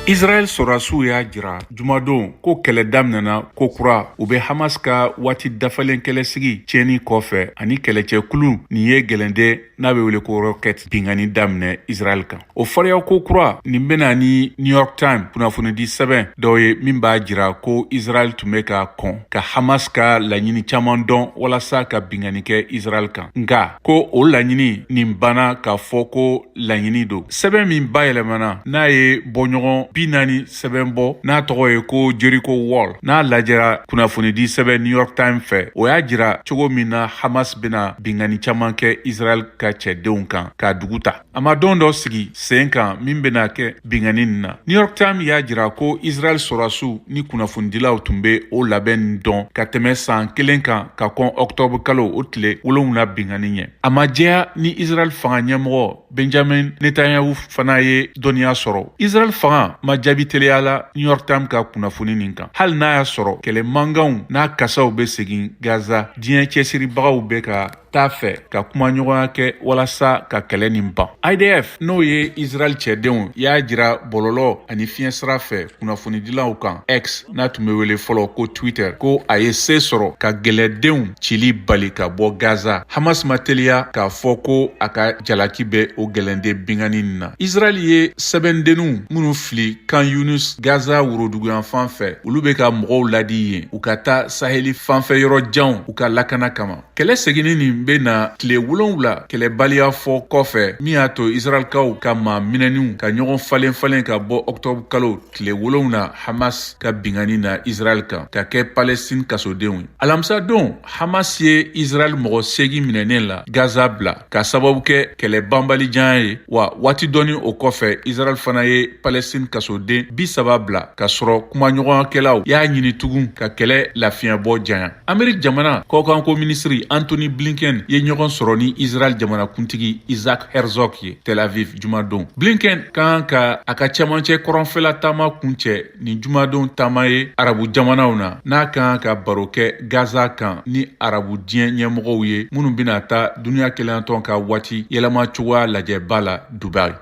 Israel sɔrɔdasiw y'a jira jumadon ko kɛlɛ daminɛna ko kura u bɛ Hamas ka waati dafalen kɛlɛsigi tiɲɛni kɔfɛ ani kɛlɛcɛkulu nin ye gɛlɛnde n'a bɛ wele ko rocket bingani daminɛ Israel kan. O fariya ko kura nin bɛna ni New York Times kunnafonidi sɛbɛn dɔw ye min b'a jira ko Israel tun bɛ ka kɔn ka Hamas ka laɲini caman dɔn walasa ka bingani kɛ Israel kan. Nka ko o laɲini nin banna k'a fɔ ko laɲini don. Sɛbɛn min bayɛlɛmana n'a ye bɔɲɔgɔn 40 sɛbɛn bɔ n'a tɔgɔ ye ko Jericho Wall n'a lajɛra kunnafonidi sɛbɛn New York Times fɛ o y'a jira cogo min na Hamas bena bingani caman kɛ Israel ka cɛdenw kan k'a dugu ta. A ma don dɔ sigi sen kan min bena kɛ bingani nin na. New York Times y'a jira ko Israel sɔrɔdasiw ni kunnafonidilaw tun be o labɛn nin dɔn ka tɛmɛ san kelen kan ka kɔn Octobre kalo o tile 7 bingani ɲɛ. A ma jɛya ni Israel fanga ɲɛmɔgɔ Benjamin Netanyahu fana ye dɔnniya sɔrɔ. Israel fanga ma jaabi teliya la New York Times ka kunnafoni nin kan. Hali n'a y'a sɔrɔ kɛlɛ mankanw n'a kasaw be segin Gaza, diɲɛ cɛsiribagaw bɛ ka t'a fɛ ka kuma ɲɔgɔnya kɛ walasa ka kɛlɛ nin ban. IDF n'o ye Israel cɛdenw y'a jira bɔlɔlɔ ani fiɲɛ sira fɛ kunnafonidilaw kan X n'a tun bɛ wele fɔlɔ ko Twitter ko a ye se sɔrɔ ka gɛlɛdenw cili bali ka bɔ Gaza. Hamas ma teliya k'a fɔ ko a ka jalaki bɛ o gɛlɛnde bingani nin na. Israel ye sɛbɛndenninw minnu fili Khan Yunus Gaza woroduguyan fan fɛ olu bɛ ka mɔgɔw ladi yen u ka taa Saheli fanfɛ yɔrɔ janw u ka lakana kama. Kɛlɛ seginni nin bɛ na tile 7 kɛlɛbaliya fɔ kɔfɛ min y'a to Israelkaw ka maa minɛninw ka ɲɔgɔn falen ka bɔ Octobre kalo tile 7 Hamas ka bingani na Israel kan ka kɛ Palestine kasodenw ye. Alamisa don Hamas ye Israel mɔgɔ 8 minɛnen la Gaza bila ka sababu kɛ kɛlɛ banbalijan ye wa waati dɔɔni o kɔfɛ Israel fana ye Palestine kasoden 30 bila ka sɔrɔ kumaɲɔgɔnkɛlaw y'a ɲini tugun ka kɛlɛ lafiyabɔ janya. Amerik jamana kɔkanko minisiri Anthony Blinken ye ɲɔgɔn sɔrɔ ni Israel jamanakuntigi Isaac Herzog ye Tel Aviv jumadon. Blinken kan ka a ka cɛmancɛ kɔrɔnfɛla taama kuncɛ ni jumadon taama ye arabu jamanaw na n'a kan ka baro kɛ Gaza kan ni arabu diɲɛ ɲɛmɔgɔw ye minnu bena ta duniya kelentɔn ka waati yɛlɛma cogoya lajɛ ba la Dubai.